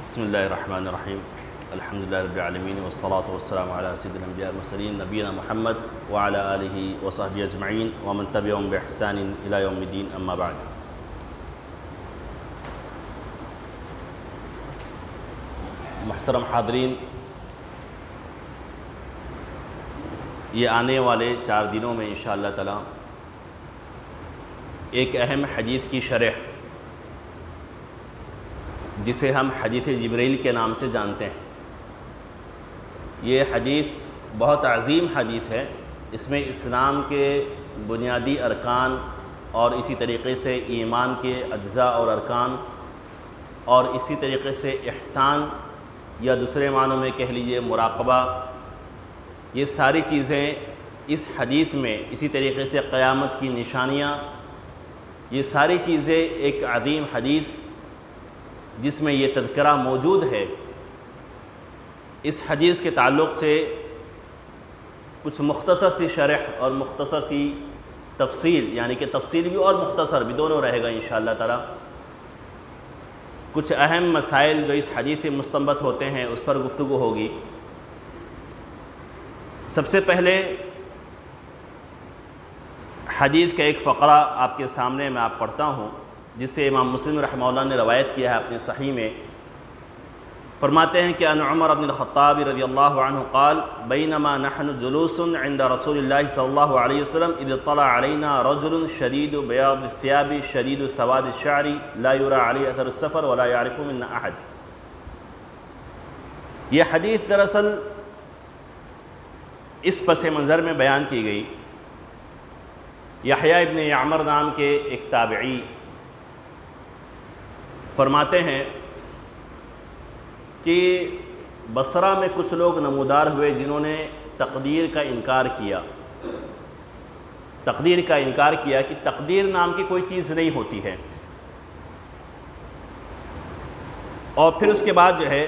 بسم اللہ الرحمن الرحیم الحمدللہ رب العالمین والصلاة والسلام علی سید الانبیاء والمرسلین نبینا محمد وعلی آلہ وصحبہ اجمعین ومن تبعهم بإحسان الی یوم الدین اما بعد۔ محترم حاضرین، یہ آنے والے 4 دنوں میں انشاءاللہ تعالی ایک اہم حدیث کی شرح، جسے ہم حدیث جبریل کے نام سے جانتے ہیں، یہ حدیث بہت عظیم حدیث ہے۔ اس میں اسلام کے بنیادی ارکان اور اسی طریقے سے ایمان کے اجزاء اور ارکان اور اسی طریقے سے احسان یا دوسرے معنوں میں کہہ لیجئے مراقبہ، یہ ساری چیزیں اس حدیث میں، اسی طریقے سے قیامت کی نشانیاں، یہ ساری چیزیں ایک عظیم حدیث جس میں یہ تذکرہ موجود ہے۔ اس حدیث کے تعلق سے کچھ مختصر سی شرح اور مختصر سی تفصیل، یعنی کہ تفصیل بھی اور مختصر بھی دونوں رہے گا انشاءاللہ تعالی۔ کچھ اہم مسائل جو اس حدیث سے مستنبط ہوتے ہیں اس پر گفتگو ہوگی۔ سب سے پہلے حدیث کا ایک فقرہ آپ کے سامنے میں آپ پڑھتا ہوں، جس سے امام مسلم رحمہ اللہ نے روایت کیا ہے اپنے صحیح میں۔ فرماتے ہیں کہ ان عمر بن الخطاب رضی اللہ عنہ قال بینما نحن جلوس عند رسول اللہ صلی اللہ علیہ وسلم اذ طلع علینا رجل شدید بیاض الثياب شدید سواد الشعر لا يرى علیہ اثر السفر ولا يعرف منا احد۔ یہ حدیث دراصل اس پس منظر میں بیان کی گئی۔ یحییٰ ابن یعمر نام کے ایک تابعی فرماتے ہیں کہ بصرہ میں کچھ لوگ نمودار ہوئے جنہوں نے تقدیر کا انکار کیا۔ تقدیر کا انکار کیا کہ تقدیر نام کی کوئی چیز نہیں ہوتی ہے، اور پھر اس کے بعد جو ہے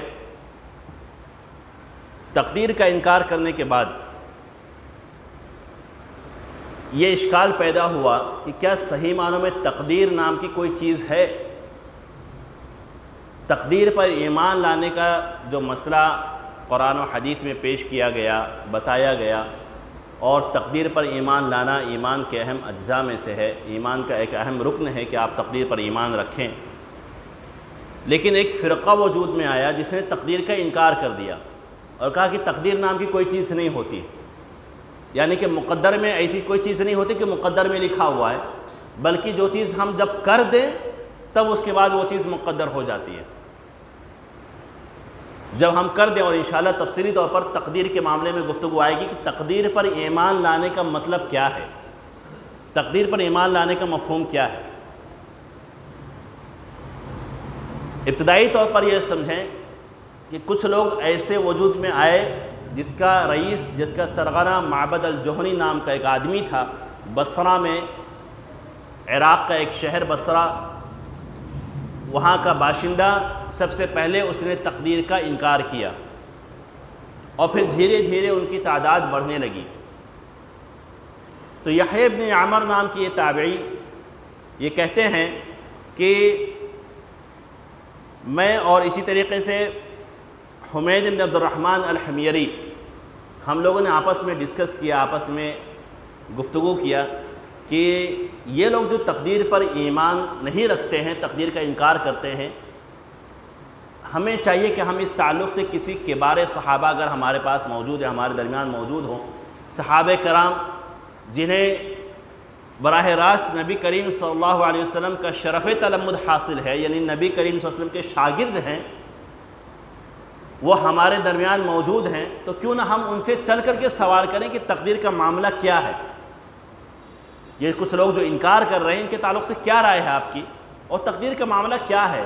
تقدیر کا انکار کرنے کے بعد یہ اشکال پیدا ہوا کہ کیا صحیح معنوں میں تقدیر نام کی کوئی چیز ہے؟ تقدیر پر ایمان لانے کا جو مسئلہ قرآن و حدیث میں پیش کیا گیا، بتایا گیا، اور تقدیر پر ایمان لانا ایمان کے اہم اجزاء میں سے ہے، ایمان کا ایک اہم رکن ہے کہ آپ تقدیر پر ایمان رکھیں۔ لیکن ایک فرقہ وجود میں آیا جس نے تقدیر کا انکار کر دیا اور کہا کہ تقدیر نام کی کوئی چیز نہیں ہوتی، یعنی کہ مقدر میں ایسی کوئی چیز نہیں ہوتی کہ مقدر میں لکھا ہوا ہے، بلکہ جو چیز ہم جب کر دیں تب اس کے بعد وہ چیز مقدر ہو جاتی ہے۔ جب ہم کر دیں، اور انشاءاللہ تفصیلی طور پر تقدیر کے معاملے میں گفتگو آئے گی کہ تقدیر پر ایمان لانے کا مطلب کیا ہے، تقدیر پر ایمان لانے کا مفہوم کیا ہے۔ ابتدائی طور پر یہ سمجھیں کہ کچھ لوگ ایسے وجود میں آئے جس کا رئیس، جس کا سرغنہ معبد الجہنی نام کا ایک آدمی تھا، بصرہ میں، عراق کا ایک شہر بصرہ، وہاں کا باشندہ۔ سب سے پہلے اس نے تقدیر کا انکار کیا، اور پھر دھیرے دھیرے ان کی تعداد بڑھنے لگی۔ تو یحییٰ ابن یعمر نام کی یہ تابعی یہ کہتے ہیں کہ میں اور اسی طریقے سے حمید بن عبد الرحمن الحمیری، ہم لوگوں نے آپس میں ڈسکس کیا، آپس میں گفتگو کیا کہ یہ لوگ جو تقدیر پر ایمان نہیں رکھتے ہیں، تقدیر کا انکار کرتے ہیں، ہمیں چاہیے کہ ہم اس تعلق سے کسی کبار صحابہ اگر ہمارے پاس موجود ہے، ہمارے درمیان موجود ہوں، صحابہ کرام جنہیں براہ راست نبی کریم صلی اللہ علیہ وسلم کا شرف تلمذ حاصل ہے، یعنی نبی کریم صلی اللہ علیہ وسلم کے شاگرد ہیں، وہ ہمارے درمیان موجود ہیں، تو کیوں نہ ہم ان سے چل کر کے سوال کریں کہ تقدیر کا معاملہ کیا ہے؟ یہ کچھ لوگ جو انکار کر رہے ہیں، ان کے تعلق سے کیا رائے ہے آپ کی، اور تقدیر کا معاملہ کیا ہے؟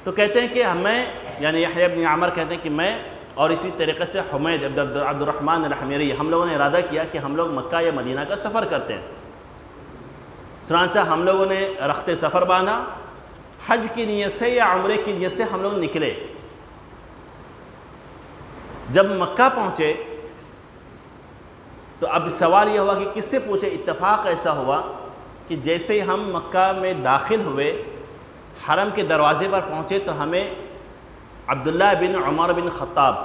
تو کہتے ہیں کہ میں، یعنی یحییٰ بن یعمر کہتے ہیں کہ میں اور اسی طریقے سے حمید عبد الرحمن الحمیری، ہم لوگوں نے ارادہ کیا کہ ہم لوگ مکہ یا مدینہ کا سفر کرتے ہیں۔ چنانچہ ہم لوگوں نے رخت سفر باندھا، حج کی نیت سے یا عمرے کی نیت سے ہم لوگ نکلے۔ جب مکہ پہنچے تو اب سوال یہ ہوا کہ کس سے پوچھے۔ اتفاق ایسا ہوا کہ جیسے ہی ہم مکہ میں داخل ہوئے، حرم کے دروازے پر پہنچے تو ہمیں عبداللہ بن عمر بن خطاب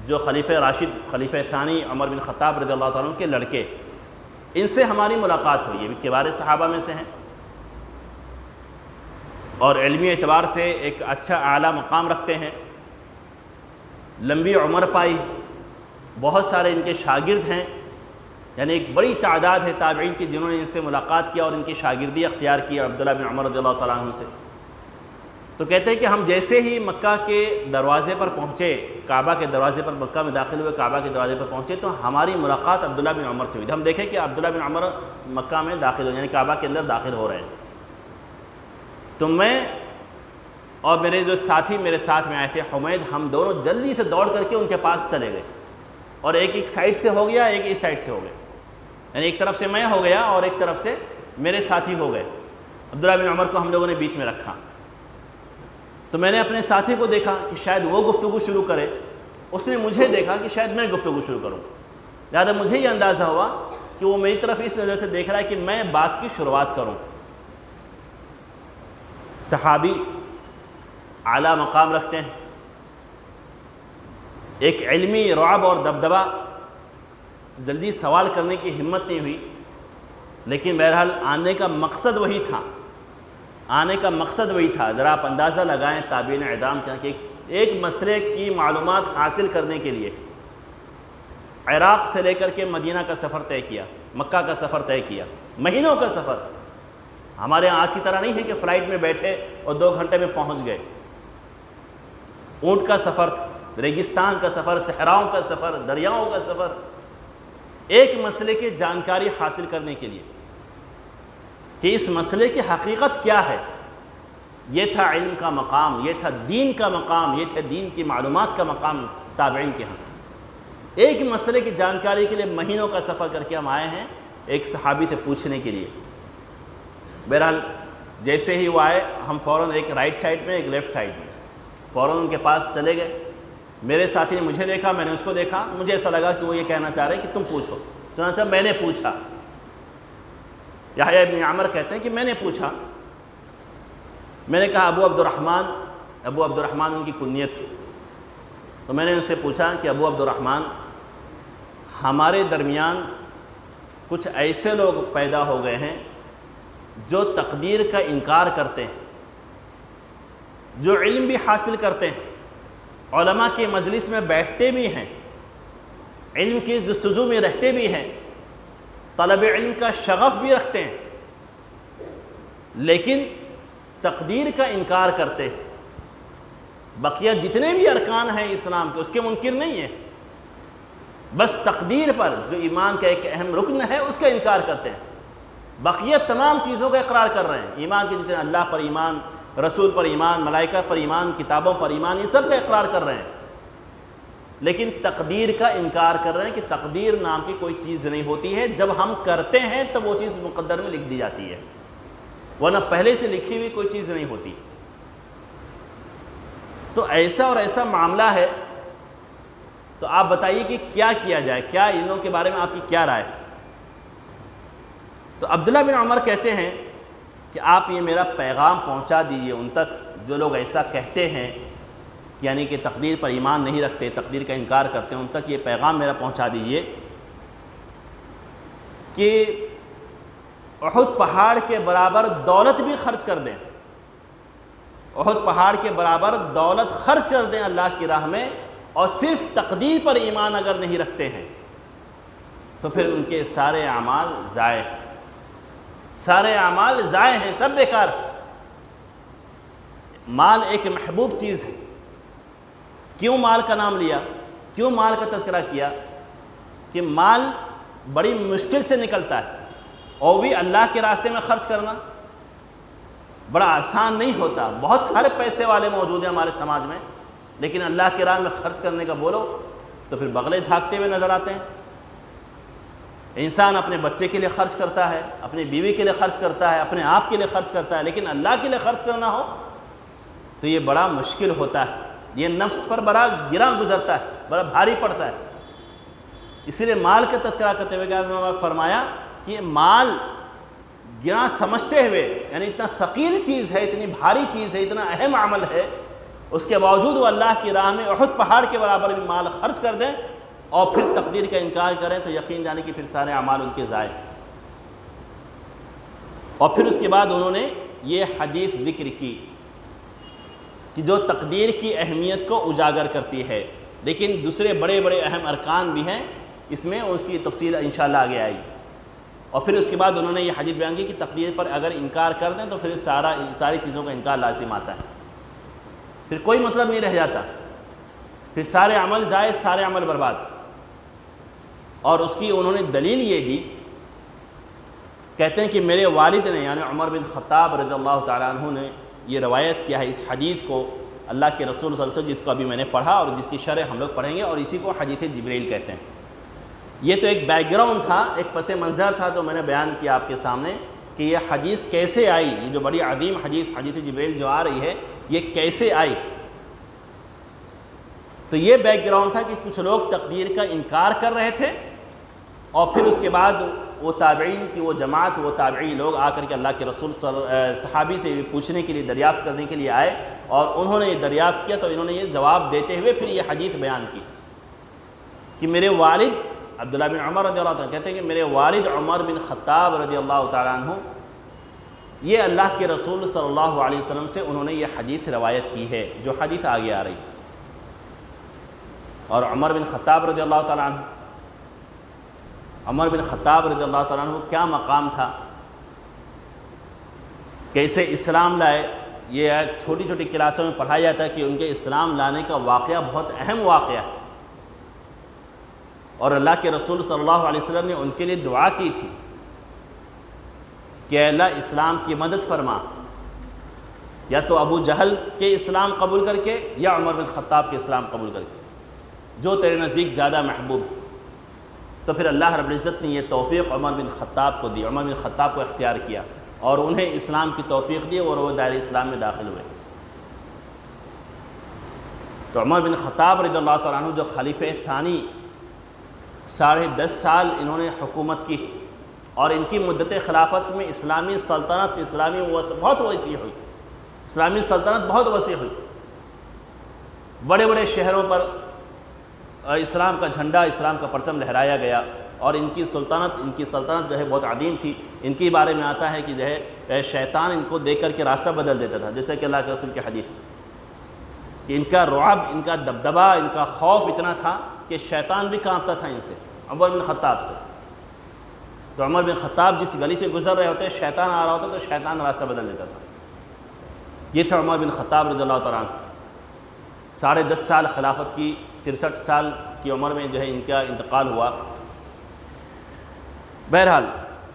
جو خلیفہ راشد خلیفہ ثانی عمر بن خطاب رضی اللہ تعالیٰ عنہ کے لڑکے، ان سے ہماری ملاقات ہوئی، یہ بھی کبار صحابہ میں سے ہیں اور علمی اعتبار سے ایک اچھا اعلیٰ مقام رکھتے ہیں، لمبی عمر پائی، بہت سارے ان کے شاگرد ہیں، یعنی ایک بڑی تعداد ہے تابعین کی جنہوں نے ان سے ملاقات کیا اور ان کی شاگردی اختیار کی عبداللہ بن عمر رضی اللہ تعالیٰ عنہ سے۔ تو کہتے ہیں کہ ہم جیسے ہی مکہ کے دروازے پر پہنچے، کعبہ کے دروازے پر، مکہ میں داخل ہوئے کعبہ کے دروازے پر پہنچے تو ہماری ملاقات عبداللہ بن عمر سے ہوئی۔ ہم دیکھیں کہ عبداللہ بن عمر مکہ میں داخل ہو، یعنی کعبہ کے اندر داخل ہو رہے ہیں، تو میں اور میرے جو ساتھی میرے ساتھ میں آئے تھے حمید، ہم دونوں جلدی سے دوڑ کر کے ان کے پاس چلے گئے اور ایک سائڈ سے ہو گیا، ایک اس سائڈ سے ہو گیا، یعنی ایک طرف سے میں ہو گیا اور ایک طرف سے میرے ساتھی ہو گئے۔ عبداللہ بن عمر کو ہم لوگوں نے بیچ میں رکھا، تو میں نے اپنے ساتھی کو دیکھا کہ شاید وہ گفتگو شروع کرے، اس نے مجھے دیکھا کہ شاید میں گفتگو شروع کروں، لہٰذا مجھے یہ اندازہ ہوا کہ وہ میری طرف اس نظر سے دیکھ رہا ہے کہ میں بات کی شروعات کروں۔ صحابی اعلیٰ مقام رکھتے ہیں، ایک علمی رعب اور دبدبہ، جلدی سوال کرنے کی ہمت نہیں ہوئی، لیکن بہرحال آنے کا مقصد وہی تھا، ذرا آپ اندازہ لگائیں تابعین اعدام کیا کہ ایک مسئلے کی معلومات حاصل کرنے کے لیے عراق سے لے کر کے مدینہ کا سفر طے کیا، مکہ کا سفر طے کیا، مہینوں کا سفر۔ ہمارے آج کی طرح نہیں ہے کہ فلائٹ میں بیٹھے اور 2 گھنٹے میں پہنچ گئے، اونٹ کا سفر تھا، ریگستان کا سفر، صحراؤں کا سفر، دریاؤں کا سفر، ایک مسئلے کی جانکاری حاصل کرنے کے لیے کہ اس مسئلے کی حقیقت کیا ہے۔ یہ تھا علم کا مقام، یہ تھا دین کا مقام، یہ تھا دین کی معلومات کا مقام تابعین کے ہاں۔ ایک مسئلے کی جانکاری کے لیے مہینوں کا سفر کر کے ہم آئے ہیں ایک صحابی سے پوچھنے کے لیے۔ بہرحال جیسے ہی وہ آئے ہم فوراً ایک رائٹ سائڈ میں ایک لیفٹ سائڈ میں فوراً ان کے پاس چلے گئے۔ میرے ساتھی نے مجھے دیکھا، میں نے اس کو دیکھا، مجھے ایسا لگا کہ وہ یہ کہنا چاہ رہے ہیں کہ تم پوچھو، چنانچہ میں نے پوچھا۔ یحییٰ ابن عمر کہتے ہیں کہ میں نے پوچھا، میں نے کہا ابو عبد الرحمن ان کی کنیت تھی، تو میں نے ان سے پوچھا کہ ابو عبد الرحمن، ہمارے درمیان کچھ ایسے لوگ پیدا ہو گئے ہیں جو تقدیر کا انکار کرتے ہیں، جو علم بھی حاصل کرتے ہیں، علماء کے مجلس میں بیٹھتے بھی ہیں، علم کی جستجو میں رہتے بھی ہیں، طلب علم کا شغف بھی رکھتے ہیں، لیکن تقدیر کا انکار کرتے ہیں۔ بقیہ جتنے بھی ارکان ہیں اسلام کے اس کے منکر نہیں ہیں، بس تقدیر پر جو ایمان کا ایک اہم رکن ہے اس کا انکار کرتے ہیں، بقیہ تمام چیزوں کا اقرار کر رہے ہیں، ایمان کے جتنے، اللہ پر ایمان، رسول پر ایمان، ملائکہ پر ایمان، کتابوں پر ایمان، یہ سب کا اقرار کر رہے ہیں، لیکن تقدیر کا انکار کر رہے ہیں کہ تقدیر نام کی کوئی چیز نہیں ہوتی ہے، جب ہم کرتے ہیں تب وہ چیز مقدر میں لکھ دی جاتی ہے، ورنہ پہلے سے لکھی ہوئی کوئی چیز نہیں ہوتی۔ تو ایسا اور ایسا معاملہ ہے، تو آپ بتائیے کہ کیا کیا جائے، کیا انہوں کے بارے میں آپ کی کیا رائے؟ تو عبداللہ بن عمر کہتے ہیں کہ آپ یہ میرا پیغام پہنچا دیجئے ان تک جو لوگ ایسا کہتے ہیں، یعنی کہ تقدیر پر ایمان نہیں رکھتے، تقدیر کا انکار کرتے ہیں، ان تک یہ پیغام میرا پہنچا دیجئے کہ احد پہاڑ کے برابر دولت بھی خرچ کر دیں، احد پہاڑ کے برابر دولت خرچ کر دیں اللہ کی راہ میں، اور صرف تقدیر پر ایمان اگر نہیں رکھتے ہیں تو پھر ان کے سارے اعمال ضائع، سارے اعمال ضائع ہیں، سب بیکار۔ مال ایک محبوب چیز ہے، کیوں مال کا نام لیا، کیوں مال کا تذکرہ کیا؟ کہ مال بڑی مشکل سے نکلتا ہے، اور بھی اللہ کے راستے میں خرچ کرنا بڑا آسان نہیں ہوتا۔ بہت سارے پیسے والے موجود ہیں ہمارے سماج میں، لیکن اللہ کے راہ میں خرچ کرنے کا بولو تو پھر بغلے جھانکتے ہوئے نظر آتے ہیں۔ انسان اپنے بچے کے لیے خرچ کرتا ہے، اپنی بیوی کے لیے خرچ کرتا ہے، اپنے آپ کے لیے خرچ کرتا ہے، لیکن اللہ کے لیے خرچ کرنا ہو تو یہ بڑا مشکل ہوتا ہے، یہ نفس پر بڑا گراں گزرتا ہے، بڑا بھاری پڑتا ہے۔ اس لیے مال کا تذکرہ کرتے ہوئے فرمایا کہ یہ مال گراں سمجھتے ہوئے، یعنی اتنا ثقیل چیز ہے، اتنی بھاری چیز ہے، اتنا اہم عمل ہے اس کے باوجود وہ اللہ کی راہ میں احد پہاڑ کے برابر بھی مال خرچ کر دیں اور پھر تقدیر کا انکار کریں تو یقین جانے کہ پھر سارے اعمال ان کے ضائع۔ اور پھر اس کے بعد انہوں نے یہ حدیث ذکر کی کہ جو تقدیر کی اہمیت کو اجاگر کرتی ہے، لیکن دوسرے بڑے بڑے اہم ارکان بھی ہیں اس میں، اس کی تفصیل انشاءاللہ آگے آئی۔ اور پھر اس کے بعد انہوں نے یہ حدیث بیان کی کہ تقدیر پر اگر انکار کر دیں تو پھر ساری چیزوں کا انکار لازم آتا ہے، پھر کوئی مطلب نہیں رہ جاتا، پھر سارے عمل ضائع، سارے عمل برباد۔ اور اس کی انہوں نے دلیل یہ دی، کہتے ہیں کہ میرے والد نے یعنی عمر بن خطاب رضی اللہ تعالیٰ عنہ نے یہ روایت کیا ہے اس حدیث کو اللہ کے رسول صلی اللہ علیہ وسلم، جس کو ابھی میں نے پڑھا اور جس کی شرح ہم لوگ پڑھیں گے، اور اسی کو حدیث جبریل کہتے ہیں۔ یہ تو ایک بیک گراؤنڈ تھا، ایک پس منظر تھا جو میں نے بیان کیا آپ کے سامنے کہ یہ حدیث کیسے آئی، یہ جو بڑی عظیم حدیث جبریل جو آ رہی ہے یہ کیسے آئی۔ تو یہ بیک گراؤنڈ تھا کہ کچھ لوگ تقدیر کا انکار کر رہے تھے، اور پھر اس کے بعد وہ تابعین کی وہ جماعت، وہ تابعی لوگ آ کر کے اللہ کے رسول صحابی سے پوچھنے کے لیے، دریافت کرنے کے لیے آئے، اور انہوں نے یہ دریافت کیا تو انہوں نے یہ جواب دیتے ہوئے پھر یہ حدیث بیان کی کہ میرے والد عبداللہ بن عمر رضی اللہ تعالیٰ کہتے ہیں کہ میرے والد عمر بن خطاب رضی اللہ تعالیٰ عنہ یہ اللہ کے رسول صلی اللہ علیہ وسلم سے انہوں نے یہ حدیث روایت کی ہے جو حدیث آگے آ رہی۔ اور عمر بن خطاب رضی اللہ تعالیٰ عنہ، عمر بن خطاب رضی اللہ تعالیٰ عنہ کیا مقام تھا، کیسے اسلام لائے، یہ چھوٹی چھوٹی کلاسوں میں پڑھایا جاتا ہے کہ ان کے اسلام لانے کا واقعہ بہت اہم واقعہ ہے، اور اللہ کے رسول صلی اللہ علیہ وسلم نے ان کے لیے دعا کی تھی کہ اے اللہ اسلام کی مدد فرما، یا تو ابو جہل کے اسلام قبول کر کے یا عمر بن خطاب کے اسلام قبول کر کے، جو تیرے نزدیک زیادہ محبوب۔ تو پھر اللہ رب العزت نے یہ توفیق عمر بن خطاب کو دی، عمر بن خطاب کو اختیار کیا اور انہیں اسلام کی توفیق دی اور وہ دائرہ اسلام میں داخل ہوئے۔ تو عمر بن خطاب رضی اللہ تعالیٰ عنہ جو خلیفہ ثانی 10.5 سال انہوں نے حکومت کی، اور ان کی مدت خلافت میں اسلامی سلطنت بہت وسیع ہوئی، اسلامی سلطنت بہت وسیع ہوئی، بڑے بڑے شہروں پر اسلام کا جھنڈا، اسلام کا پرچم لہرایا گیا، اور ان کی سلطنت جو ہے بہت عظیم تھی۔ ان کے بارے میں آتا ہے کہ جو ہے شیطان ان کو دیکھ کر کے راستہ بدل دیتا تھا، جیسے کہ اللہ کے رسول کی حدیث کہ ان کا رعب، ان کا دبدبہ، ان کا خوف اتنا تھا کہ شیطان بھی کانپتا تھا ان سے، عمر بن خطاب سے۔ تو عمر بن خطاب جس گلی سے گزر رہے ہوتے، شیطان آ رہا ہوتا تو شیطان راستہ بدل دیتا تھا۔ یہ تھا عمر بن خطاب رضی اللہ تعالیٰ عنہ۔ 10.5 سال خلافت کی، 63 سال کی عمر میں جو ہے ان کا انتقال ہوا۔ بہرحال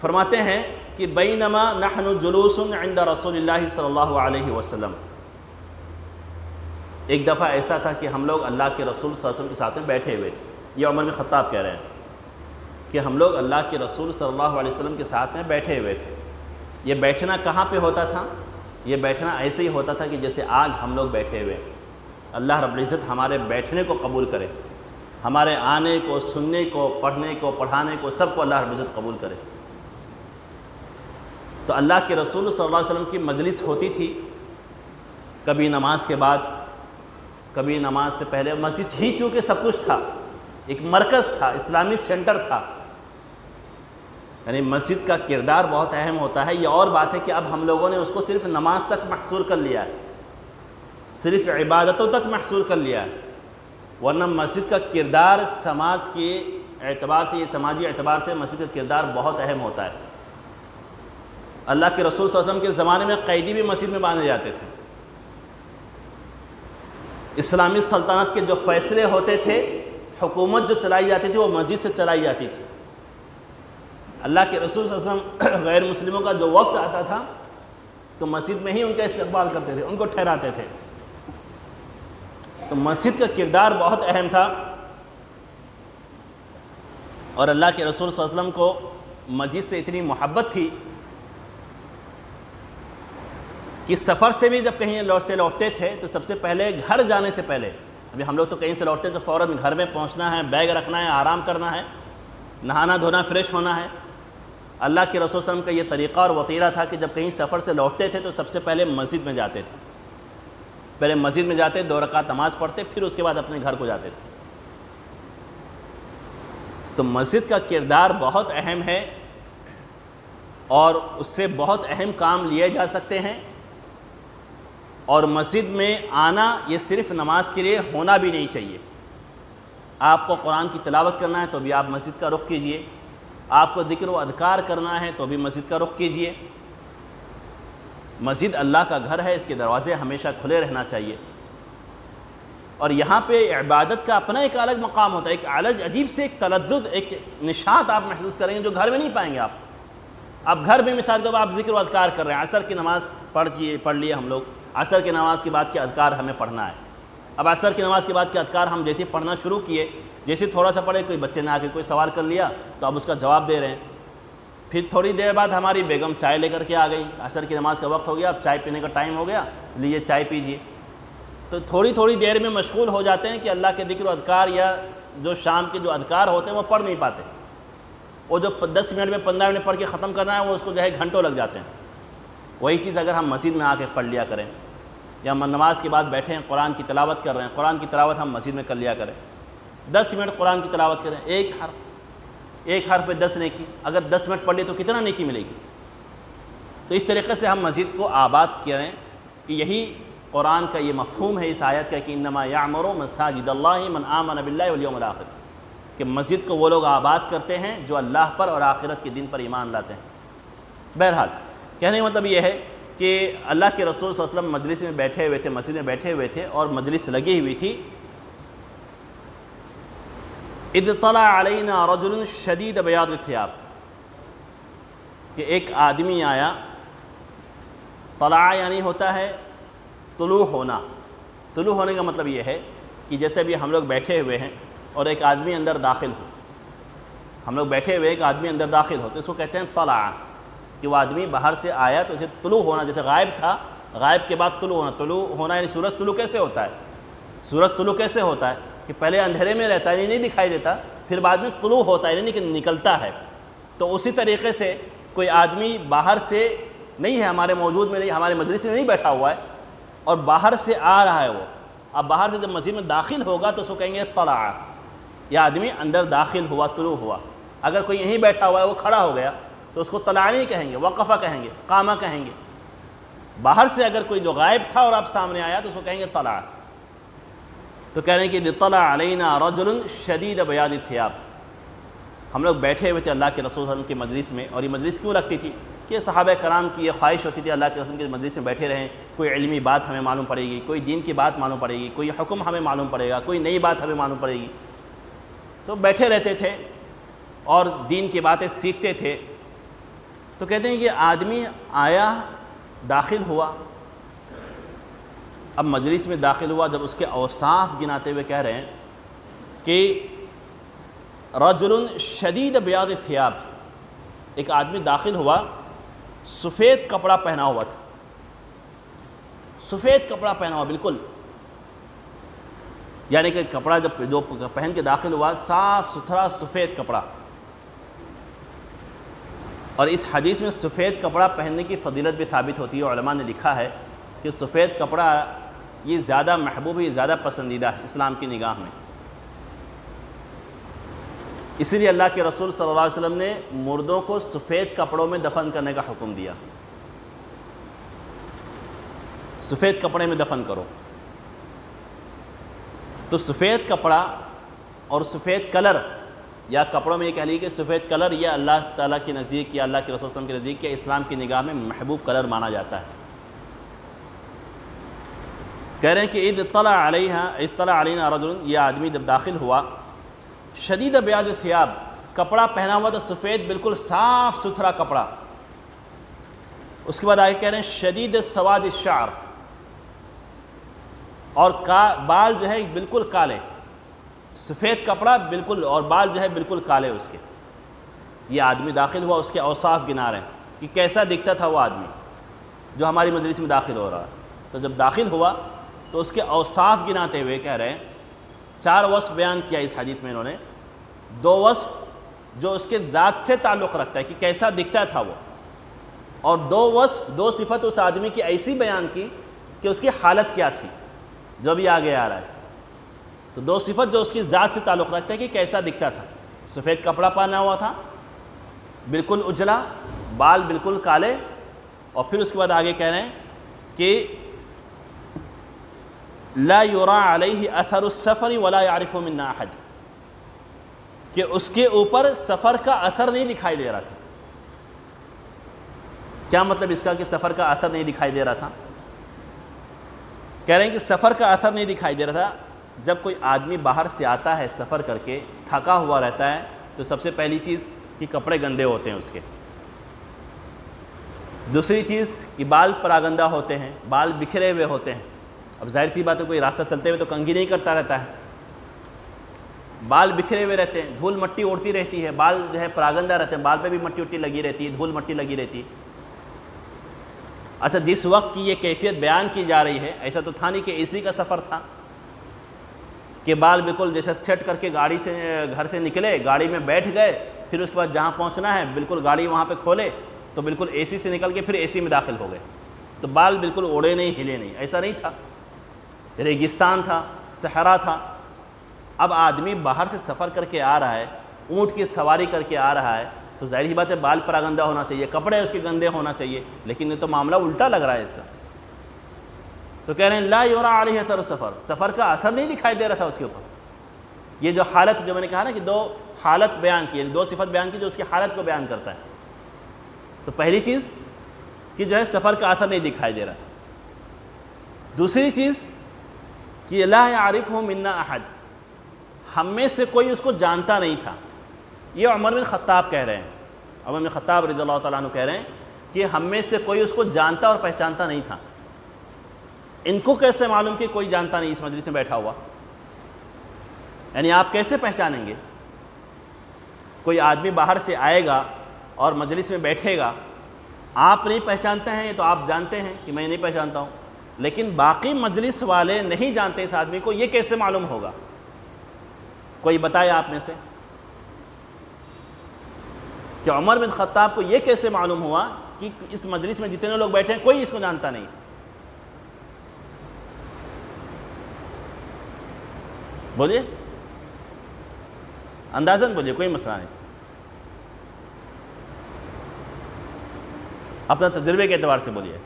فرماتے ہیں کہ بینما نحن جلوس عند رسول اللہ صلی اللہ علیہ وسلم، ایک دفعہ ایسا تھا کہ ہم لوگ اللہ کے رسول صلی اللہ علیہ وسلم کے ساتھ میں بیٹھے ہوئے تھے۔ یہ عمر بن خطاب کہہ رہے ہیں کہ ہم لوگ اللہ کے رسول صلی اللہ علیہ وسلم کے ساتھ میں بیٹھے ہوئے تھے۔ یہ بیٹھنا کہاں پہ ہوتا تھا؟ یہ بیٹھنا ایسے ہی ہوتا تھا کہ جیسے آج ہم لوگ بیٹھے ہوئے۔ اللہ رب العزت ہمارے بیٹھنے کو قبول کرے، ہمارے آنے کو، سننے کو، پڑھنے کو، پڑھانے کو، سب کو اللہ رب العزت قبول کرے۔ تو اللہ کے رسول صلی اللہ علیہ وسلم کی مجلس ہوتی تھی، کبھی نماز کے بعد، کبھی نماز سے پہلے۔ مسجد ہی چونکہ سب کچھ تھا، ایک مرکز تھا، اسلامی سینٹر تھا، یعنی مسجد کا کردار بہت اہم ہوتا ہے۔ یہ اور بات ہے کہ اب ہم لوگوں نے اس کو صرف نماز تک محصور کر لیا ہے، صرف عبادتوں تک محصور کر لیا ہے، ورنہ مسجد کا کردار سماج کے اعتبار سے، یہ سماجی اعتبار سے مسجد کا کردار بہت اہم ہوتا ہے۔ اللہ کے رسول صلی اللہ علیہ وسلم کے زمانے میں قیدی بھی مسجد میں باندھے جاتے تھے۔ اسلامی سلطنت کے جو فیصلے ہوتے تھے، حکومت جو چلائی جاتی تھی وہ مسجد سے چلائی جاتی تھی۔ اللہ کے رسول صلی اللہ علیہ وسلم غیر مسلموں کا جو وفد آتا تھا تو مسجد میں ہی ان کا استقبال کرتے تھے، ان کو ٹھہراتے تھے۔ تو مسجد کا کردار بہت اہم تھا، اور اللہ کے رسول صلی اللہ علیہ وسلم کو مسجد سے اتنی محبت تھی کہ سفر سے بھی جب کہیں لوٹتے تھے تو سب سے پہلے گھر جانے سے پہلے، ابھی ہم لوگ تو کہیں سے لوٹتے ہیں تو فوراً گھر میں پہنچنا ہے، بیگ رکھنا ہے، آرام کرنا ہے، نہانا دھونا، فریش ہونا ہے۔ اللہ کے رسول صلی اللہ علیہ وسلم کا یہ طریقہ اور وطیرہ تھا کہ جب کہیں سفر سے لوٹتے تھے تو سب سے پہلے مسجد میں جاتے تھے، پہلے مسجد میں جاتے 2 رکعت نماز پڑھتے پھر اس کے بعد اپنے گھر کو جاتے تھے۔ تو مسجد کا کردار بہت اہم ہے اور اس سے بہت اہم کام لیے جا سکتے ہیں، اور مسجد میں آنا یہ صرف نماز کے لیے ہونا بھی نہیں چاہیے۔ آپ کو قرآن کی تلاوت کرنا ہے تو بھی آپ مسجد کا رخ کیجئے، آپ کو ذکر و اذکار کرنا ہے تو بھی مسجد کا رخ کیجئے۔ مسجد اللہ کا گھر ہے، اس کے دروازے ہمیشہ کھلے رہنا چاہیے، اور یہاں پہ عبادت کا اپنا ایک الگ مقام ہوتا ہے، ایک الگ عجیب سے ایک تلذذ، ایک نشاط آپ محسوس کریں گے جو گھر میں نہیں پائیں گے۔ آپ گھر میں مثال کے طور پر آپ ذکر و اذکار کر رہے ہیں، عصر کی نماز پڑھ لیے ہم لوگ، عصر کی نماز کے بعد کے اذکار ہمیں پڑھنا ہے۔ اب عصر کی نماز کے بعد کے اذکار ہم جیسے پڑھنا شروع کیے، جیسے تھوڑا سا پڑھے، کوئی بچے نے آ کے کوئی سوال کر لیا تو اب اس کا جواب دے رہے ہیں، پھر تھوڑی دیر بعد ہماری بیگم چائے لے کر کے آ گئی، عصر کی نماز کا وقت ہو گیا، اب چائے پینے کا ٹائم ہو گیا، لیجیے چائے پیجیے۔ تو تھوڑی دیر میں مشغول ہو جاتے ہیں کہ اللہ کے ذکر و اذکار یا جو شام کے جو اذکار ہوتے ہیں وہ پڑھ نہیں پاتے، وہ جو 10 منٹ میں 15 منٹ پڑھ کے ختم کرنا ہے وہ اس کو جو ہے گھنٹوں لگ جاتے ہیں۔ وہی چیز اگر ہم مسجد میں آ کے پڑھ لیا کریں، یا ہم نماز کے بعد بیٹھے ہیں قرآن کی تلاوت کر رہے ہیں، قرآن کی تلاوت ہم مسجد میں کر لیا کریں، 10 منٹ قرآن کی تلاوت کریں، ایک حرف پہ 10 نیکی، اگر 10 منٹ پڑھ لیے تو کتنا نیکی ملے گی؟ تو اس طریقے سے ہم مسجد کو آباد کریں، کہ یہی قرآن کا یہ مفہوم ہے اس آیت کا کہ انما یعمر مساجد اللہ من آمن باللہ والیوم الآخر، کہ مسجد کو وہ لوگ آباد کرتے ہیں جو اللہ پر اور آخرت کے دن پر ایمان لاتے ہیں۔ بہرحال کہنے کا مطلب یہ ہے کہ اللہ کے رسول صلی اللہ علیہ وسلم مجلس میں بیٹھے ہوئے تھے، مسجد میں بیٹھے ہوئے تھے اور مجلس لگی ہوئی تھی، اذ طلع علینا رجل شدید بیاض الثیاب، کہ ایک آدمی آیا، طلع یعنی ہوتا ہے طلوع ہونا، طلوع ہونے کا مطلب یہ ہے کہ جیسے بھی ہم لوگ بیٹھے ہوئے ہیں اور ایک آدمی اندر داخل ہو، ہم لوگ بیٹھے ہوئے ایک آدمی اندر داخل ہو تو اس کو کہتے ہیں طلع، کہ وہ آدمی باہر سے آیا تو اسے طلوع ہونا، جیسے غائب تھا، غائب کے بعد طلوع ہونا۔ طلوع ہونا یعنی سورج طلوع کیسے ہوتا ہے؟ سورج طلوع کیسے ہوتا ہے کہ پہلے اندھیرے میں رہتا ہے، یعنی نہیں دکھائی دیتا، پھر بعد میں طلوع ہوتا ہے یعنی کہ نکلتا ہے۔ تو اسی طریقے سے کوئی آدمی باہر سے نہیں ہے، ہمارے موجود میں نہیں، ہمارے مجلس میں نہیں بیٹھا ہوا ہے، اور باہر سے آ رہا ہے وہ، اب باہر سے جب مسجد میں داخل ہوگا تو اس کو کہیں گے طلع، یہ آدمی اندر داخل ہوا، طلوع ہوا۔ اگر کوئی یہیں بیٹھا ہوا ہے وہ کھڑا ہو گیا تو اس کو طلع نہیں کہیں گے، وقفہ کہیں گے، قامہ کہیں گے۔ باہر سے اگر کوئی جو غائب تھا اور آپ سامنے آیا تو اس کو کہیں گے طلع۔ تو کہہ رہے ہیں کہ طلع علینا رجل شدید بیاض الثیاب، ہم لوگ بیٹھے ہوئے تھے اللہ کے رسول صلی اللہ علیہ وسلم کی مجلس میں، اور یہ مجلس کیوں لگتی تھی کہ صحابہ کرام کی یہ خواہش ہوتی تھی اللہ کے رسول کی مجلس میں بیٹھے رہیں، کوئی علمی بات ہمیں معلوم پڑے گی، کوئی دین کی بات معلوم پڑے گی، کوئی حکم ہمیں معلوم پڑے گا، کوئی نئی بات ہمیں معلوم پڑے گی، تو بیٹھے رہتے تھے اور دین کی باتیں سیکھتے تھے۔ تو کہتے ہیں کہ آدمی آیا، داخل ہوا، اب مجلس میں داخل ہوا، جب اس کے اوصاف گناتے ہوئے کہہ رہے ہیں کہ رجل شدید بیاض الثیاب، ایک آدمی داخل ہوا، سفید کپڑا پہنا ہوا تھا، سفید کپڑا پہنا ہوا بالکل، یعنی کہ کپڑا جو پہن کے داخل ہوا صاف ستھرا سفید کپڑا۔ اور اس حدیث میں سفید کپڑا پہننے کی فضیلت بھی ثابت ہوتی ہے، علماء نے لکھا ہے کہ سفید کپڑا یہ زیادہ محبوب، یہ زیادہ پسندیدہ ہے اسلام کی نگاہ میں، اسی لیے اللہ کے رسول صلی اللہ علیہ وسلم نے مردوں کو سفید کپڑوں میں دفن کرنے کا حکم دیا، سفید کپڑے میں دفن کرو۔ تو سفید کپڑا اور سفید کلر، یا کپڑوں میں یہ کہہ لیجیے کہ سفید کلر یہ اللہ تعالیٰ کے نزدیک یا اللہ کے رسول صلی اللہ علیہ وسلم کے نزدیک یا اسلام کی نگاہ میں محبوب کلر مانا جاتا ہے۔ کہہ رہے ہیں کہ اذ طلع علینا رجل، یہ آدمی جب داخل ہوا، شدید بیاض الثیاب، کپڑا پہنا ہوا تو سفید بالکل صاف ستھرا کپڑا، اس کے بعد آگے کہہ رہے ہیں شدید سواد الشعر، اور بال جو ہے بالکل کالے، سفید کپڑا بالکل اور بال جو ہے بالکل کالے اس کے۔ یہ آدمی داخل ہوا، اس کے اوصاف گنا رہے ہیں کہ کیسا دکھتا تھا وہ آدمی جو ہماری مجلس میں داخل ہو رہا ہے۔ تو جب داخل ہوا تو اس کے اوصاف گناتے ہوئے کہہ رہے ہیں، 4 وصف بیان کیا اس حدیث میں انہوں نے، 2 وصف جو اس کے ذات سے تعلق رکھتا ہے کہ کیسا دکھتا تھا وہ، اور 2 وصف 2 صفت اس آدمی کی ایسی بیان کی کہ اس کی حالت کیا تھی، جو بھی آگے آ رہا ہے. تو دو صفت جو اس کی ذات سے تعلق رکھتے ہیں کہ کیسا دکھتا تھا. سفید کپڑا پہنا ہوا تھا, بالکل اجلا, بال بالکل کالے, اور پھر اس کے بعد آگے کہہ رہے ہیں کہ لا یرا علیہ اثر السفر ولا یعرف منا احد, کہ اس کے اوپر سفر کا اثر نہیں دکھائی دے رہا تھا. کیا مطلب اس کا کہ سفر کا اثر نہیں دکھائی دے رہا تھا؟ کہہ رہے ہیں کہ سفر کا اثر نہیں دکھائی دے رہا تھا. جب کوئی آدمی باہر سے آتا ہے سفر کر کے, تھکا ہوا رہتا ہے, تو سب سے پہلی چیز کہ کپڑے گندے ہوتے ہیں اس کے. دوسری چیز کہ بال پراگندہ ہوتے ہیں, بال بکھرے ہوئے ہوتے ہیں. اب ظاہر سی بات ہے کوئی راستہ چلتے ہوئے تو کنگھی نہیں کرتا رہتا ہے, بال بکھرے ہوئے رہتے ہیں, دھول مٹی اڑتی رہتی ہے, بال جو ہے پراگندہ رہتے ہیں, بال پہ بھی مٹی اٹی لگی رہتی ہے, دھول مٹی لگی رہتی ہے. اچھا, جس وقت کی یہ کیفیت بیان کی جا رہی ہے, ایسا تو تھا نہیں کہ اسی کا سفر تھا کہ بال بالکل جیسا سیٹ کر کے گاڑی سے گھر سے نکلے, گاڑی میں بیٹھ گئے, پھر اس کے بعد جہاں پہنچنا ہے بالکل گاڑی وہاں پہ کھولے تو بالکل اے سی سے نکل کے پھر اے سی میں داخل ہو گئے, تو بال بالکل اڑے نہیں, ہلے نہیں. ایسا نہیں تھا, ریگستان تھا, صحرا تھا. اب آدمی باہر سے سفر کر کے آ رہا ہے, اونٹ کی سواری کر کے آ رہا ہے, تو ظاہر ہی بات ہے بال پراگندہ ہونا چاہیے, کپڑے اس کے گندے ہونا چاہیے, لیکن یہ تو معاملہ الٹا لگ رہا ہے اس کا. تو کہہ رہے ہیں لا یرا علیہ اثر السفر, سفر کا اثر نہیں دکھائی دے رہا تھا اس کے اوپر. یہ جو حالت جو میں نے کہا نا کہ دو حالت بیان کی, دو صفت بیان کی جو اس کی حالت کو بیان کرتا ہے. تو پہلی چیز کہ جو ہے سفر کا اثر نہیں دکھائی دے رہا تھا. دوسری چیز کہ لا یعرفہ منا احد, ہم میں سے کوئی اس کو جانتا نہیں تھا. یہ عمر بن خطاب کہہ رہے ہیں, عمر بن خطاب رضی اللہ تعالیٰ عنہ کہہ رہے ہیں کہ ہم میں سے کوئی اس کو جانتا اور پہچانتا نہیں تھا. ان کو کیسے معلوم کہ کوئی جانتا نہیں اس مجلس میں بیٹھا ہوا؟ یعنی آپ کیسے پہچانیں گے؟ کوئی آدمی باہر سے آئے گا اور مجلس میں بیٹھے گا, آپ نہیں پہچانتے ہیں, یہ تو آپ جانتے ہیں کہ میں نہیں پہچانتا ہوں, لیکن باقی مجلس والے نہیں جانتے اس آدمی کو, یہ کیسے معلوم ہوگا؟ کوئی بتائے آپ میں سے کہ عمر بن خطاب کو یہ کیسے معلوم ہوا کہ اس مجلس میں جتنے لوگ بیٹھے ہیں کوئی اس کو جانتا نہیں؟ بولیے, اندازاً بولیے, کوئی مسئلہ نہیں, اپنا تجربے کے اعتبار سے بولیے.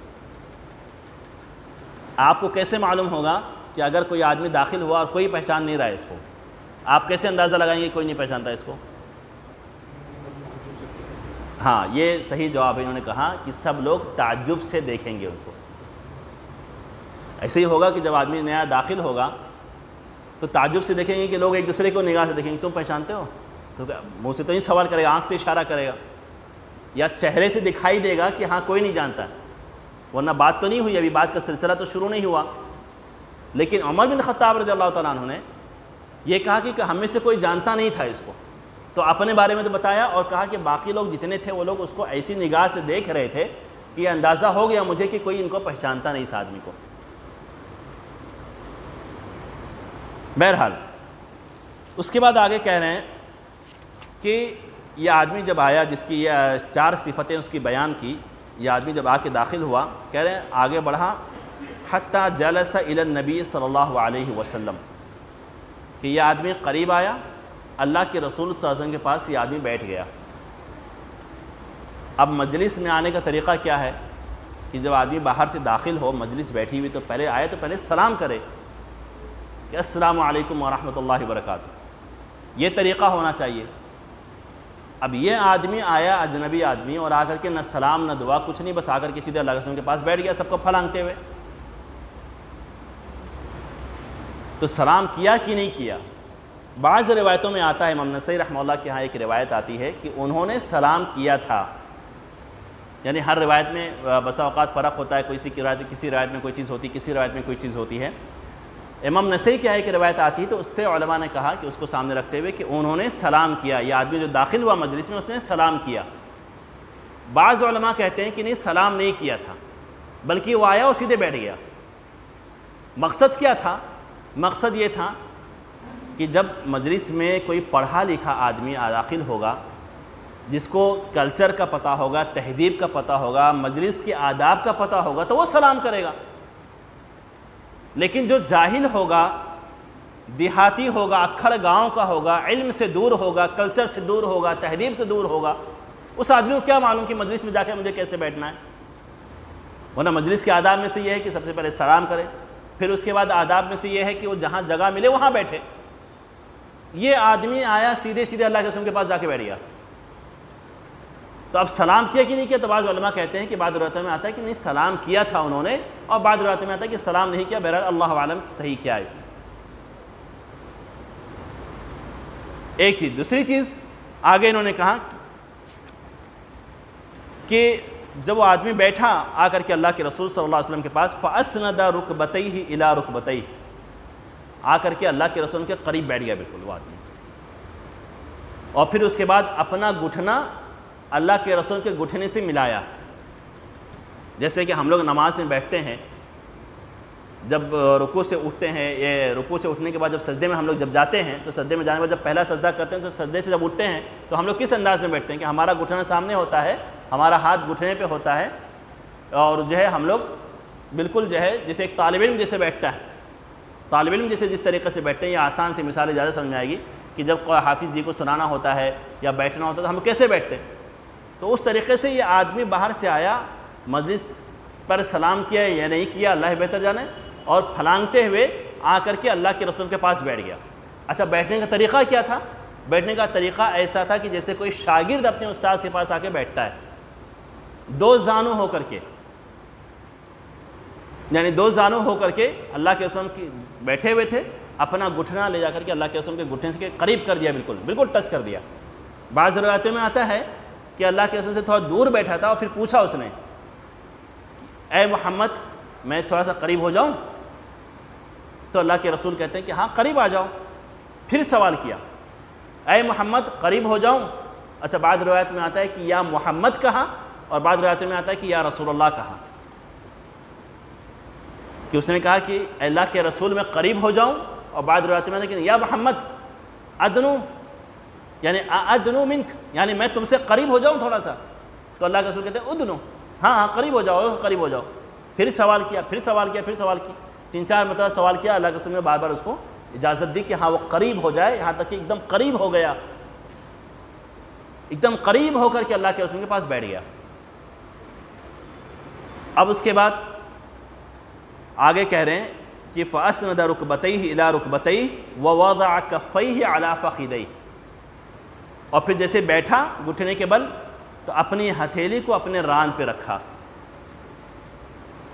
آپ کو کیسے معلوم ہوگا کہ اگر کوئی آدمی داخل ہوا اور کوئی پہچان نہیں رہا ہے اس کو, آپ کیسے اندازہ لگائیں گے کوئی نہیں پہچانتا اس کو؟ ہاں, یہ صحیح جواب ہے. انہوں نے کہا کہ سب لوگ تعجب سے دیکھیں گے اس کو. ایسے ہی ہوگا کہ جب آدمی نیا داخل ہوگا تو تعجب سے دیکھیں گے کہ لوگ ایک دوسرے کو نگاہ سے دیکھیں گے, تم پہچانتے ہو؟ تو منہ سے تو نہیں سوال کرے گا, آنکھ سے اشارہ کرے گا یا چہرے سے دکھائی دے گا کہ ہاں کوئی نہیں جانتا, ورنہ بات تو نہیں ہوئی, ابھی بات کا سلسلہ تو شروع نہیں ہوا. لیکن عمر بن خطاب رضی اللہ تعالیٰ عنہ نے یہ کہا کہ ہم میں سے کوئی جانتا نہیں تھا اس کو, تو اپنے بارے میں تو بتایا اور کہا کہ باقی لوگ جتنے تھے وہ لوگ اس کو ایسی نگاہ سے دیکھ رہے تھے کہ یہ اندازہ ہو گیا مجھے کہ کوئی ان کو پہچانتا نہیں اس آدمی کو. بہرحال اس کے بعد آگے کہہ رہے ہیں کہ یہ آدمی جب آیا جس کی یہ 4 صفتیں اس کی بیان کی, یہ آدمی جب آ کے داخل ہوا, کہہ رہے ہیں آگے بڑھا حتیٰ جلس الی النبی صلی اللہ علیہ وسلم, کہ یہ آدمی قریب آیا, اللہ کے رسول صلی اللہ علیہ وسلم کے پاس یہ آدمی بیٹھ گیا. اب مجلس میں آنے کا طریقہ کیا ہے کہ جب آدمی باہر سے داخل ہو, مجلس بیٹھی ہوئی, تو پہلے آئے تو پہلے سلام کرے کہ السلام علیکم ورحمۃ اللہ وبرکاتہ, یہ طریقہ ہونا چاہیے. اب یہ آدمی آیا, اجنبی آدمی, اور آ کر کے نہ سلام نہ دعا کچھ نہیں, بس آ کر کے سیدھے اللہ کے رسول کے پاس بیٹھ گیا سب کو پھلانگتے ہوئے. تو سلام کیا کہ نہیں کیا؟ بعض روایتوں میں آتا ہے, امام نسائی رحمہ اللہ کے ہاں ایک روایت آتی ہے کہ انہوں نے سلام کیا تھا. یعنی ہر روایت میں بسا اوقات فرق ہوتا ہے, کسی روایت میں کوئی چیز ہوتی, کسی روایت میں کوئی چیز ہوتی ہے. امام نسائی کی ایک روایت آتی ہے تو اس سے علماء نے کہا کہ اس کو سامنے رکھتے ہوئے کہ انہوں نے سلام کیا, یہ آدمی جو داخل ہوا مجلس میں اس نے سلام کیا. بعض علماء کہتے ہیں کہ نہیں, سلام نہیں کیا تھا, بلکہ وہ آیا اور سیدھے بیٹھ گیا. مقصد کیا تھا؟ مقصد یہ تھا کہ جب مجلس میں کوئی پڑھا لکھا آدمی داخل ہوگا, جس کو کلچر کا پتہ ہوگا, تہذیب کا پتہ ہوگا, مجلس کے آداب کا پتہ ہوگا, تو وہ سلام کرے گا. لیکن جو جاہل ہوگا، دیہاتی ہوگا، اکھڑ گاؤں کا ہوگا، علم سے دور ہوگا، کلچر سے دور ہوگا، تہذیب سے دور ہوگا، اس آدمی کو کیا معلوم کہ مجلس میں جا کے مجھے کیسے بیٹھنا ہے؟ ورنہ مجلس کے آداب میں سے یہ ہے کہ سب سے پہلے سلام کرے، پھر اس کے بعد آداب میں سے یہ ہے کہ وہ جہاں جگہ ملے وہاں بیٹھے۔ یہ آدمی آیا سیدھے سیدھے اللہ کے رسول کے پاس جا کے بیٹھ گیا، تو اب سلام کیا کہ نہیں کیا؟ تو بعض علماء کہتے ہیں کہ بعض روایتوں میں آتا ہے کہ نہیں سلام کیا تھا انہوں نے، اور بعض روایتوں میں آتا ہے کہ سلام نہیں کیا۔ بہرحال اللہ عالم صحیح کیا ہے اس میں۔ ایک چیز، دوسری چیز آگے انہوں نے کہا کہ جب وہ آدمی بیٹھا آ کر کے اللہ کے رسول صلی اللہ علیہ وسلم کے پاس، فَأَسْنَدَ رُكْبَتَيْهِ إِلَىٰ رُكْبَتَيْهِ، آ کر کے اللہ کے رسول کے قریب بیٹھ گیا بالکل وہ آدمی، اور پھر اس کے بعد اپنا گھٹنا اللہ کے رسول کے گھٹنے سے ملایا۔ جیسے کہ ہم لوگ نماز میں بیٹھتے ہیں، جب رکوع سے اٹھتے ہیں، یہ رکوع سے اٹھنے کے بعد جب سجدے میں ہم لوگ جب جاتے ہیں، تو سجدے میں جانے کے بعد جب پہلا سجدہ کرتے ہیں تو سجدے سے جب اٹھتے ہیں تو ہم لوگ کس انداز میں بیٹھتے ہیں کہ ہمارا گھٹنا سامنے ہوتا ہے، ہمارا ہاتھ گھٹنے پہ ہوتا ہے، اور جو ہے ہم لوگ بالکل جو ہے جیسے ایک طالب علم جیسے بیٹھتا ہے، طالب علم جیسے جس طریقے سے بیٹھتے ہیں، یہ آسان سی مثالیں زیادہ سمجھ میں آئے گی کہ جب حافظ جی کو سنانا ہوتا ہے یا بیٹھنا ہوتا ہے تو ہم کیسے بیٹھتے ہیں، تو اس طریقے سے یہ آدمی باہر سے آیا، مجلس پر سلام کیا یا نہیں کیا اللہ بہتر جانے، اور پھلانگتے ہوئے آ کر کے اللہ کے رسول کے پاس بیٹھ گیا۔ اچھا، بیٹھنے کا طریقہ کیا تھا؟ بیٹھنے کا طریقہ ایسا تھا کہ جیسے کوئی شاگرد اپنے استاد کے پاس آ کے بیٹھتا ہے، دو زانو ہو کر کے، یعنی دو زانو ہو کر کے اللہ کے رسول کی بیٹھے ہوئے تھے، اپنا گھٹنا لے جا کر کے اللہ کے رسول کے گھٹنے سے قریب کر دیا، بالکل بالکل ٹچ کر دیا۔ بعض روایتوں میں آتا ہے کہ اللہ کے رسول سے تھوڑا دور بیٹھا تھا اور پھر پوچھا اس نے، اے محمد میں تھوڑا سا قریب ہو جاؤں؟ تو اللہ کے رسول کہتے ہیں کہ ہاں قریب آ جاؤ۔ پھر سوال کیا، اے محمد قریب ہو جاؤں؟ اچھا، بعض روایت میں آتا ہے کہ یا محمد کہا، اور بعض روایتوں میں آتا ہے کہ یا رسول اللہ کہا، کہ اس نے کہا کہ اللہ کے رسول میں قریب ہو جاؤں، اور بعض روایتوں میں آتا ہے کہ یا محمد ادنو، یعنی ادنو منک، یعنی میں تم سے قریب ہو جاؤں تھوڑا سا۔ تو اللہ کے رسول کہتے ہیں ادنو، ہاں ہاں قریب ہو جاؤ، قریب ہو جاؤ۔ پھر سوال کیا، پھر سوال کیا، پھر سوال کی، 3-4 مرتبہ سوال کیا۔ اللہ کے رسول نے بار بار اس کو اجازت دی کہ ہاں وہ قریب ہو جائے، یہاں تک کہ ایک دم قریب ہو گیا، ایک دم قریب ہو کر کے اللہ کے رسول کے پاس بیٹھ گیا۔ اب اس کے بعد آگے کہہ رہے ہیں کہ فَأَسْنَدَ رُكْبَتَيْهِ إِلَىٰ رُكْبَتَيْهِ وَوَضَعَ كَفَّيْهِ عَلَىٰ فَخِذَيْهِ، اور پھر جیسے بیٹھا گھٹنے کے بل تو اپنی ہتھیلی کو اپنے ران پہ رکھا،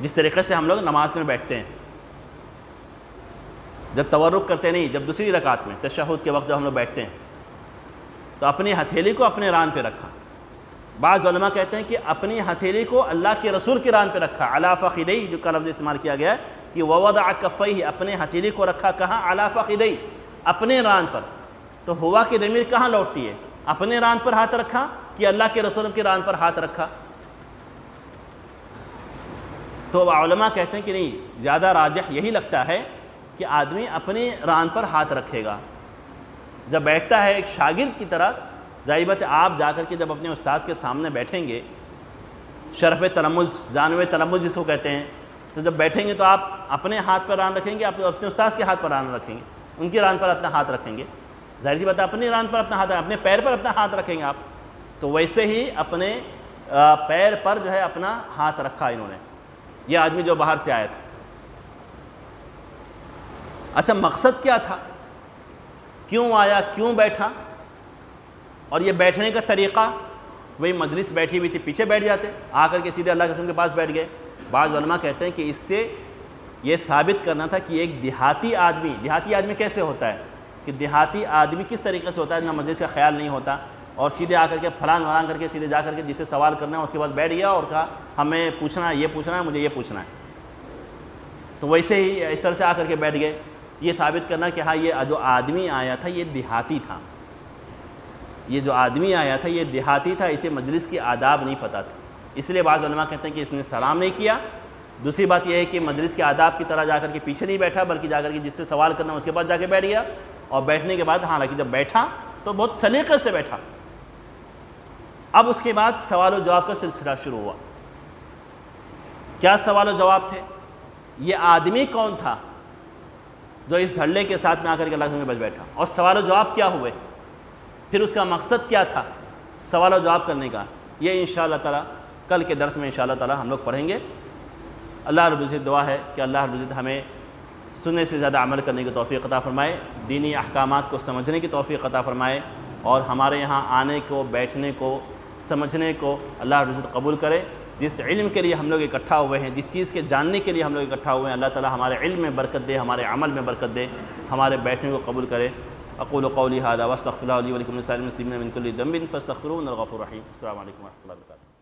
جس طریقے سے ہم لوگ نماز میں بیٹھتے ہیں، جب تورک کرتے نہیں، جب دوسری رکعت میں تشہد کے وقت جب ہم لوگ بیٹھتے ہیں تو اپنی ہتھیلی کو اپنے ران پہ رکھا۔ بعض علماء کہتے ہیں کہ اپنی ہتھیلی کو اللہ کے رسول کی ران پہ رکھا، علی فخذیہ، جو کا لفظ استعمال کیا گیا ہے کہ ووضع کفیہ، اپنے ہتھیلی کو رکھا کہاں؟ علی فخذیہ، اپنے ران پر۔ تو ہوا کی ضمیر کہاں لوٹتی ہے؟ اپنے ران پر ہاتھ رکھا کہ اللہ کے رسول کی ران پر ہاتھ رکھا؟ تو علماء کہتے ہیں کہ نہیں، زیادہ راجح یہی لگتا ہے کہ آدمی اپنی ران پر ہاتھ رکھے گا جب بیٹھتا ہے ایک شاگرد کی طرح۔ ظاہر بات ہے آپ جا کر کے جب اپنے استاذ کے سامنے بیٹھیں گے، شرف تلمذ، زانو تلمذ جس کو کہتے ہیں، تو جب بیٹھیں گے تو آپ اپنے ہاتھ پر ران رکھیں گے، اپنے استاذ کے ہاتھ پر ران رکھیں گے، ان کی ران پر اپنا ہاتھ رکھیں گے۔ ظاہر سی بات ہے اپنی ران پر اپنا ہاتھ، اپنے پیر پر اپنا ہاتھ رکھیں گے آپ، تو ویسے ہی اپنے پیر پر جو ہے اپنا ہاتھ رکھا انہوں نے، یہ آدمی جو باہر سے آیا تھا۔ اچھا، مقصد کیا تھا؟ کیوں آیا، کیوں بیٹھا؟ اور یہ بیٹھنے کا طریقہ، وہی مجلس بیٹھی ہوئی تھی، پیچھے بیٹھ جاتے، آ کر کے سیدھے اللہ کے رسول کے پاس بیٹھ گئے۔ بعض علماء کہتے ہیں کہ اس سے یہ ثابت کرنا تھا کہ ایک دیہاتی آدمی کیسے ہوتا ہے، کہ دیہاتی آدمی کس طریقے سے ہوتا ہے، نہ مجلس کا خیال نہیں ہوتا، اور سیدھے آ کر کے پھلان ولان کر کے سیدھے جا کر کے جسے سوال کرنا ہے اس کے بعد بیٹھ گیا اور کہا ہمیں پوچھنا ہے، یہ پوچھنا ہے، مجھے یہ پوچھنا ہے۔ تو ویسے ہی اس طرح سے آ کر کے بیٹھ گئے، یہ ثابت کرنا کہ ہاں یہ جو آدمی آیا تھا یہ دیہاتی تھا، یہ جو آدمی آیا تھا یہ دیہاتی تھا، اسے مجلس کی آداب نہیں پتہ تھا، اس لیے بعض علماء کہتے ہیں کہ اس نے سلام نہیں کیا۔ دوسری بات یہ ہے کہ مجلس کے آداب کی طرح جا کر کے پیچھے نہیں بیٹھا، بلکہ جا کر کے جس سے سوال کرنا اس کے پاس جا کے بیٹھ گیا، اور بیٹھنے کے بعد حالانکہ جب بیٹھا تو بہت سلیقے سے بیٹھا۔ اب اس کے بعد سوال و جواب کا سلسلہ شروع ہوا۔ کیا سوال و جواب تھے؟ یہ آدمی کون تھا جو اس دھڑلے کے ساتھ میں آ کر کے اللہ کے بچ بیٹھا، اور سوال و جواب کیا ہوئے، پھر اس کا مقصد کیا تھا سوال و جواب کرنے کا، یہ انشاءاللہ تعالیٰ کل کے درس میں انشاءاللہ تعالیٰ ہم لوگ پڑھیں گے۔ اللہ رب العزت دعا ہے کہ اللہ رب العزت ہمیں سننے سے زیادہ عمل کرنے کی توفیق عطا فرمائے، دینی احکامات کو سمجھنے کی توفیق عطا فرمائے، اور ہمارے یہاں آنے کو، بیٹھنے کو، سمجھنے کو اللہ رب العزت قبول کرے۔ جس علم کے لیے ہم لوگ اکٹھا ہوئے ہیں، جس چیز کے جاننے کے لیے ہم لوگ اکٹھا ہوئے ہیں، اللہ تعالیٰ ہمارے علم میں برکت دے، ہمارے عمل میں برکت دے، ہمارے بیٹھنے کو قبول کرے۔ اقول قولی ھذا واستغفر اللہ لی ولکم ولسائر المسلمین من کل ذنب فاستغفروہ انہ الغفور الرحیم۔ السلام علیکم ورحمۃ اللہ وبرکاتہ۔